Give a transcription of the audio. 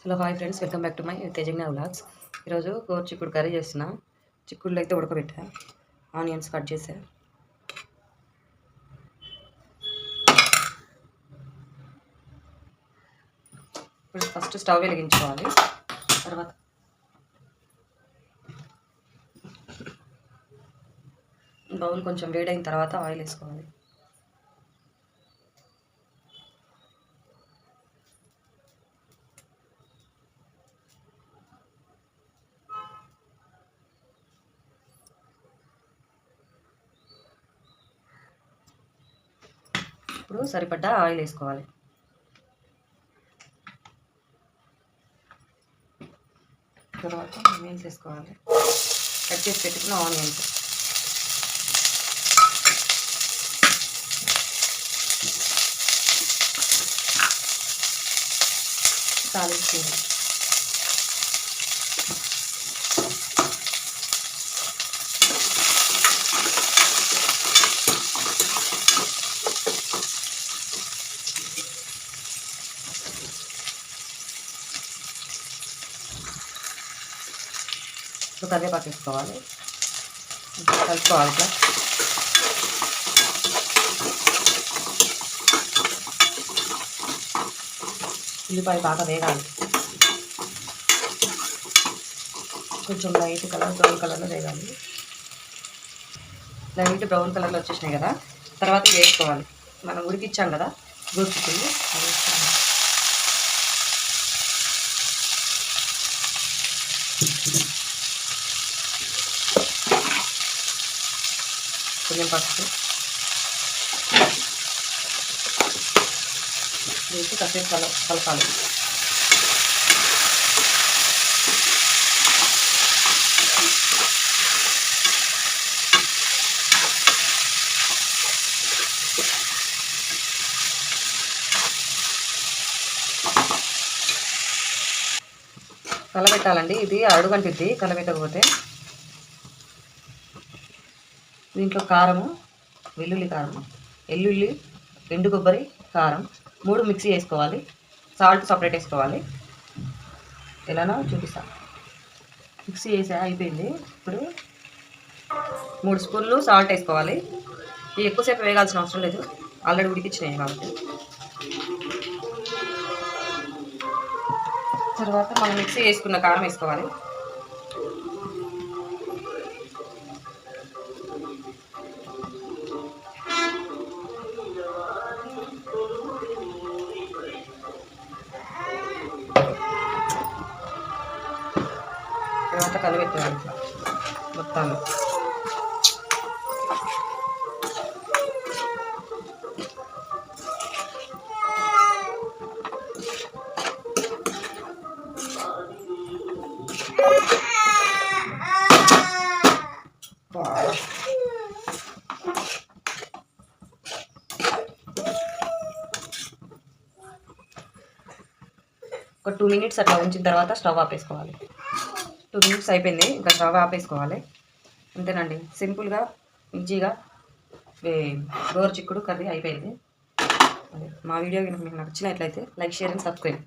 Hello hi friends, welcome back to my Tejagna vlogs. ఈరోజు చిక్కుడు curry చేస్తున్నా. చిక్కుళ్ళు అయితే ఉడకబెట్టా, ఆనియన్స్ కట్ చేసా. ఇప్పుడు ఫస్ట్ స్టవ్ వెలిగించుకోవాలి. తర్వాత బౌల్ కొంచెం వేడైన తర్వాత ఆయిల్ వేసుకోవాలి. ఇప్పుడు సరిపడ్డ ఆయిల్ వేసుకోవాలి. తర్వాత ఆనియన్స్ వేసుకోవాలి. కట్ చేసి పెట్టుకున్న ఆనియన్స్, తాలించుకోవాలి. ఇప్పుడు కరివేపాకు వేసుకోవాలి, కలుపుకోవాలి. ఇట్లా ఉల్లిపాయ బాగా వేగాలి. కొంచెం లైట్ కలర్, బ్రౌన్ కలర్లో వేగాలి. లైట్ బ్రౌన్ కలర్లో వచ్చేసినాయి కదా, తర్వాత వేసుకోవాలి. మనం ఉడికిచ్చాం కదా గోరుచిక్కుళ్ళు, అది వేసుకోవాలి. కొంచెం పసుపు వేసి కాసేపు కలపాలి. కలబెట్టాలండి, ఇది అడుగంటిద్ది కలబెట్టకపోతే. దీంట్లో కారము, వెల్లుల్లి కారము, ఎల్లుల్లి, ఎండు కొబ్బరి కారం 3 మిక్సీ వేసుకోవాలి. సాల్ట్ సపరేట్ వేసుకోవాలి. ఎలానో చూపిస్తాను. మిక్సీ వేసా, అయిపోయింది. ఇప్పుడు 3 స్పూన్లు సాల్ట్ వేసుకోవాలి. ఇవి ఎక్కువసేపు వేగాల్సిన అవసరం లేదు, ఆల్రెడీ ఉడికిచ్చినాయి కాబట్టి. తర్వాత మనం మిక్సీ వేసుకున్న కారం వేసుకోవాలి. తర్వాత కలబెట్టాలి మొత్తాన్ని. ఒక 2 మినిట్స్ అట్లా ఉంచిన తర్వాత స్టవ్ ఆపేసుకోవాలి. 2 మినిట్స్ అయిపోయింది, ఇంకా స్టవ్ ఆపేసుకోవాలి. అంతేనండి, సింపుల్గా ఈజీగా గోరుచిక్కుడు కర్రీ అయిపోయింది. మా వీడియో కనుక మీకు నచ్చినట్లయితే లైక్, షేర్ అండ్ సబ్స్క్రైబ్.